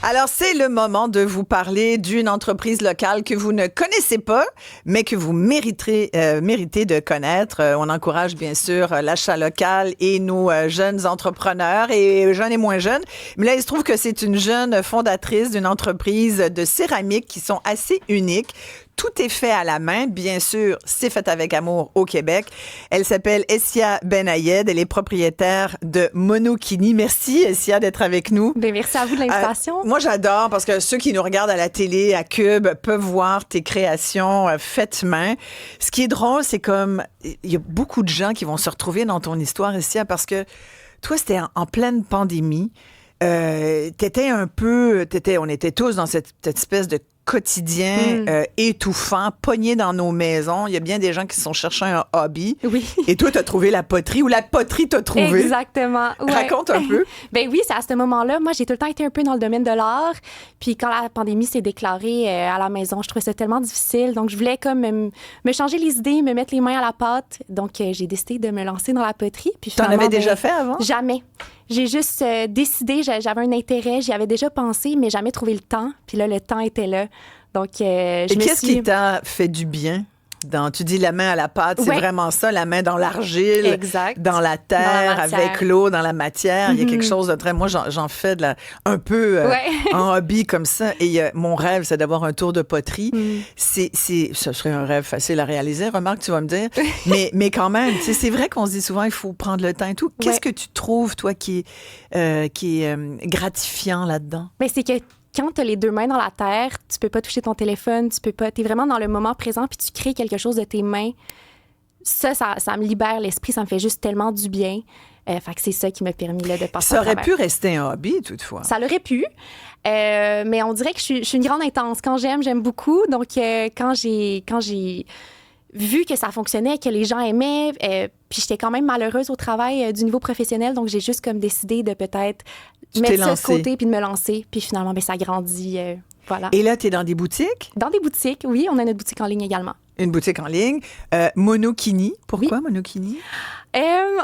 Alors, c'est le moment de vous parler d'une entreprise locale que vous ne connaissez pas, mais que vous méritez de connaître. On encourage, bien sûr, l'achat local et nos jeunes entrepreneurs, et jeunes et moins jeunes. Mais là, il se trouve que c'est une jeune fondatrice d'une entreprise de céramique qui sont assez uniques. Tout est fait à la main. Bien sûr, c'est fait avec amour au Québec. Elle s'appelle Essia Benayed. Elle est propriétaire de Monokini. Merci, Essia, d'être avec nous. Bien, merci à vous de l'invitation. Moi, j'adore parce que ceux qui nous regardent à la télé, à Cube, peuvent voir tes créations faites main. Ce qui est drôle, c'est comme il y a beaucoup de gens qui vont se retrouver dans ton histoire, Essia, parce que toi, c'était en pleine pandémie. On était tous dans cette espèce de quotidien étouffant, pogné dans nos maisons. Il y a bien des gens qui se sont cherchés un hobby. Oui. Et toi, tu as trouvé la poterie ou la poterie t'a trouvé. Exactement. Ouais. Raconte un peu. Ben oui, c'est à ce moment-là. Moi, j'ai tout le temps été un peu dans le domaine de l'art. Puis quand la pandémie s'est déclarée à la maison, je trouvais ça tellement difficile. Donc, je voulais comme me changer les idées, me mettre les mains à la pâte. Donc, j'ai décidé de me lancer dans la poterie. Puis t'en avais déjà fait avant? Jamais. J'ai juste décidé, j'avais un intérêt, j'y avais déjà pensé, mais jamais trouvé le temps. Puis là, le temps était là. Donc, Et qu'est-ce qui t'a fait du bien? Tu dis la main à la pâte, c'est vraiment ça, la main dans l'argile, exact. Dans la terre, avec l'eau, dans la matière. Il y a quelque chose de très... Moi, j'en fais un peu en hobby comme ça. Et mon rêve, c'est d'avoir un tour de poterie. Ce serait un rêve facile à réaliser, remarque, tu vas me dire. mais quand même, c'est vrai qu'on se dit souvent, il faut prendre le temps et tout. Qu'est-ce que tu trouves, toi, qui est gratifiant là-dedans? Mais c'est que quand tu as les deux mains dans la terre, tu peux pas toucher ton téléphone, tu es vraiment dans le moment présent puis tu crées quelque chose de tes mains. Ça me libère l'esprit, ça me fait juste tellement du bien. Fait que c'est ça qui m'a permis là, de passer Ça aurait pu rester un hobby, toutefois. Ça l'aurait pu, mais on dirait que je suis une grande intense. Quand j'aime beaucoup. Donc, quand j'ai vu que ça fonctionnait, que les gens aimaient, puis j'étais quand même malheureuse au travail du niveau professionnel, donc j'ai juste comme décidé de peut-être mettre ça de côté puis de me lancer. Puis finalement, ça grandit, voilà. Et là, tu es dans des boutiques? Dans des boutiques, oui. On a notre boutique en ligne également. Une boutique en ligne. Monokini. Pourquoi Monokini?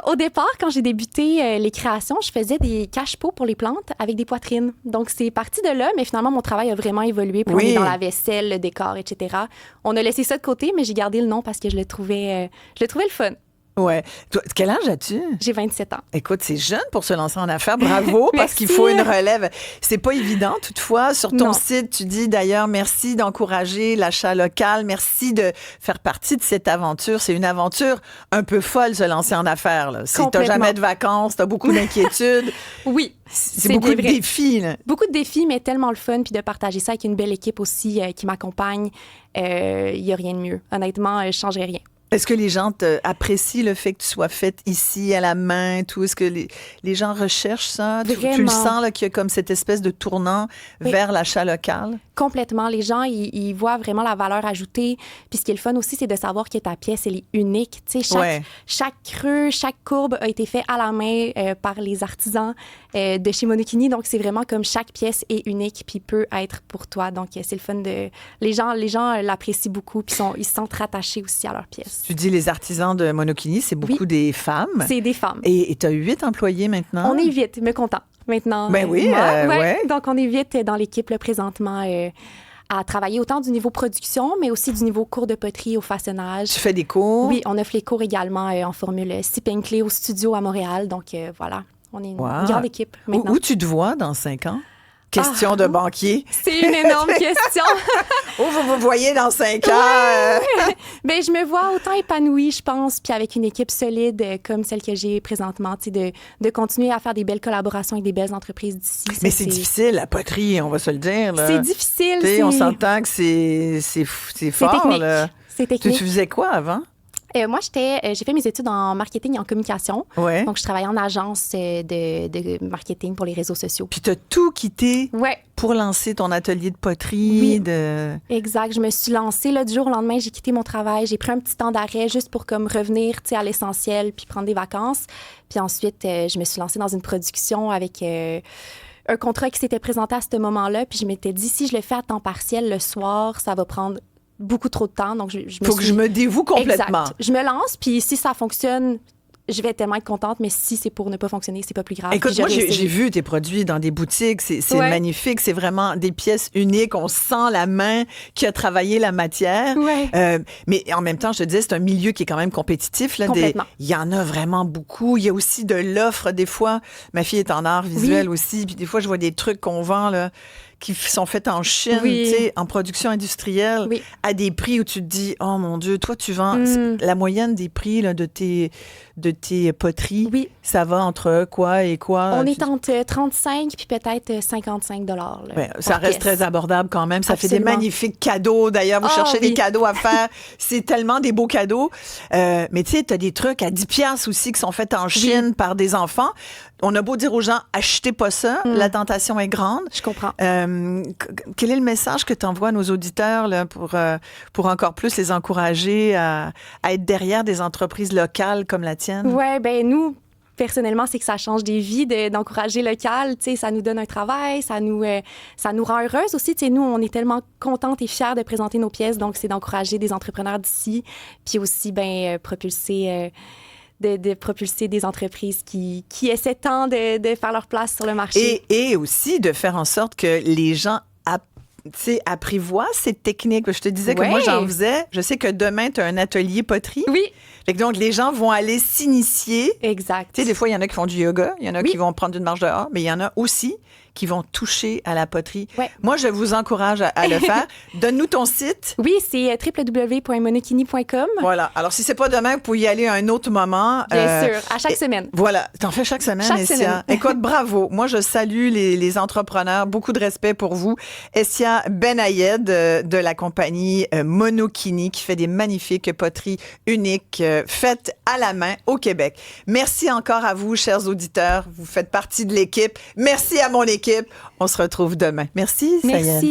Au départ, quand j'ai débuté les créations, je faisais des cache-pots pour les plantes avec des poitrines. Donc, c'est parti de là, mais finalement, mon travail a vraiment évolué. Puis on est dans la vaisselle, le décor, etc. On a laissé ça de côté, mais j'ai gardé le nom parce que je le trouvais le fun. Ouais. Toi, quel âge as-tu? J'ai 27 ans. Écoute, c'est jeune pour se lancer en affaires. Bravo, parce qu'il faut une relève. C'est pas évident, toutefois. Sur ton site, tu dis d'ailleurs merci d'encourager l'achat local. Merci de faire partie de cette aventure. C'est une aventure un peu folle, se lancer en affaires. Là. Si t'as jamais de vacances, t'as beaucoup d'inquiétudes. Oui. C'est beaucoup de défis. Là. Beaucoup de défis, mais tellement le fun. Puis de partager ça avec une belle équipe aussi qui m'accompagne. Il n'y a rien de mieux. Honnêtement, je ne changerais rien. Est-ce que les gens apprécient le fait que tu sois faite ici, à la main, tout? Est-ce que les gens recherchent ça? Tu le sens là, qu'il y a comme cette espèce de tournant vers l'achat local? Complètement. Les gens, ils voient vraiment la valeur ajoutée. Puis ce qui est le fun aussi, c'est de savoir que ta pièce, elle est unique. Tu sais, chaque creux, chaque courbe a été fait à la main par les artisans de chez Monokini. Donc, c'est vraiment comme chaque pièce est unique puis peut être pour toi. Donc, c'est le fun de... Les gens l'apprécient beaucoup puis ils se sentent rattachés aussi à leur pièce. Tu dis les artisans de Monokini, c'est beaucoup des femmes. C'est des femmes. Et tu as 8 employés maintenant? On est 8, me content. Maintenant, ben oui, Donc, on est 8 dans l'équipe là, présentement à travailler autant du niveau production, mais aussi du niveau cours de poterie au façonnage. Tu fais des cours? Oui, on offre les cours également en formule Sip&Clé au studio à Montréal. Donc, voilà, on est une grande équipe maintenant. Où tu te vois dans 5 ans? Question de banquier. C'est une énorme question. Où vous vous voyez dans 5 ans? Bien, je me vois autant épanouie, je pense, puis avec une équipe solide comme celle que j'ai présentement, de continuer à faire des belles collaborations avec des belles entreprises d'ici. Mais c'est difficile, la poterie, on va se le dire. Là. C'est difficile. On s'entend que c'est fort. Technique. Là. C'est technique. Tu faisais quoi avant? Moi, j'ai fait mes études en marketing et en communication. Ouais. Donc, je travaillais en agence de marketing pour les réseaux sociaux. Puis, tu as tout quitté pour lancer ton atelier de poterie. Oui, exact. Je me suis lancée du jour au lendemain. J'ai quitté mon travail. J'ai pris un petit temps d'arrêt juste pour comme revenir à l'essentiel puis prendre des vacances. Puis ensuite, je me suis lancée dans une production avec... un contrat qui s'était présenté à ce moment-là. Puis, je m'étais dit, si je le fais à temps partiel le soir, ça va prendre beaucoup trop de temps. Donc, que je me dévoue complètement. Exact. Je me lance, puis si ça fonctionne, je vais tellement être contente, mais si c'est pour ne pas fonctionner, c'est pas plus grave. Écoute, moi, j'ai vu tes produits dans des boutiques. C'est magnifique. C'est vraiment des pièces uniques. On sent la main qui a travaillé la matière. Ouais. Mais en même temps, je te disais, c'est un milieu qui est quand même compétitif. Là, complètement. Il y en a vraiment beaucoup. Il y a aussi de l'offre, des fois. Ma fille est en art visuel aussi. Puis des fois, je vois des trucs qu'on vend, là, qui sont faits en Chine, tu sais, en production industrielle, à des prix où tu te dis, oh mon Dieu, toi, tu vends la moyenne des prix là, de tes poteries. Oui. Ça va entre quoi et quoi? On est entre 35 puis peut-être 55 $. Ça reste très abordable quand même. Ça fait des magnifiques cadeaux. D'ailleurs, vous cherchez des cadeaux à faire. C'est tellement des beaux cadeaux. Mais tu sais, tu as des trucs à 10 piastres aussi qui sont faits en Chine par des enfants. On a beau dire aux gens, achetez pas ça, la tentation est grande. Je comprends. Quel est le message que tu envoies à nos auditeurs là, pour encore plus les encourager à être derrière des entreprises locales comme la tienne? Oui, ben nous, personnellement, c'est que ça change des vies d'encourager local. Tu sais, ça nous donne un travail, ça nous rend heureuses aussi. Tu sais, nous, on est tellement contentes et fiers de présenter nos pièces. Donc, c'est d'encourager des entrepreneurs d'ici, puis aussi, propulser... De propulser des entreprises qui essaient tant de faire leur place sur le marché. Et aussi de faire en sorte que les gens apprivoisent ces techniques. Je te disais que moi, j'en faisais. Je sais que demain, tu as un atelier poterie. Oui. Fait que donc, les gens vont aller s'initier. Exact. Tu sais, des fois, il y en a qui font du yoga, il y en a qui vont prendre une marche dehors, mais il y en a aussi qui vont toucher à la poterie. Ouais. Moi, je vous encourage à le faire. Donne-nous ton site. Oui, c'est www.monokini.com. Voilà. Alors, si c'est pas demain, vous pouvez y aller à un autre moment. Bien sûr, à chaque semaine. Voilà. T'en fais chaque semaine, chaque Essia. Semaine. Écoute, bravo. Moi, je salue les entrepreneurs. Beaucoup de respect pour vous. Essia Benayed de la compagnie Monokini qui fait des magnifiques poteries uniques faites à la main au Québec. Merci encore à vous, chers auditeurs. Vous faites partie de l'équipe. Merci à mon équipe. On se retrouve demain. Merci, Sayed. Merci.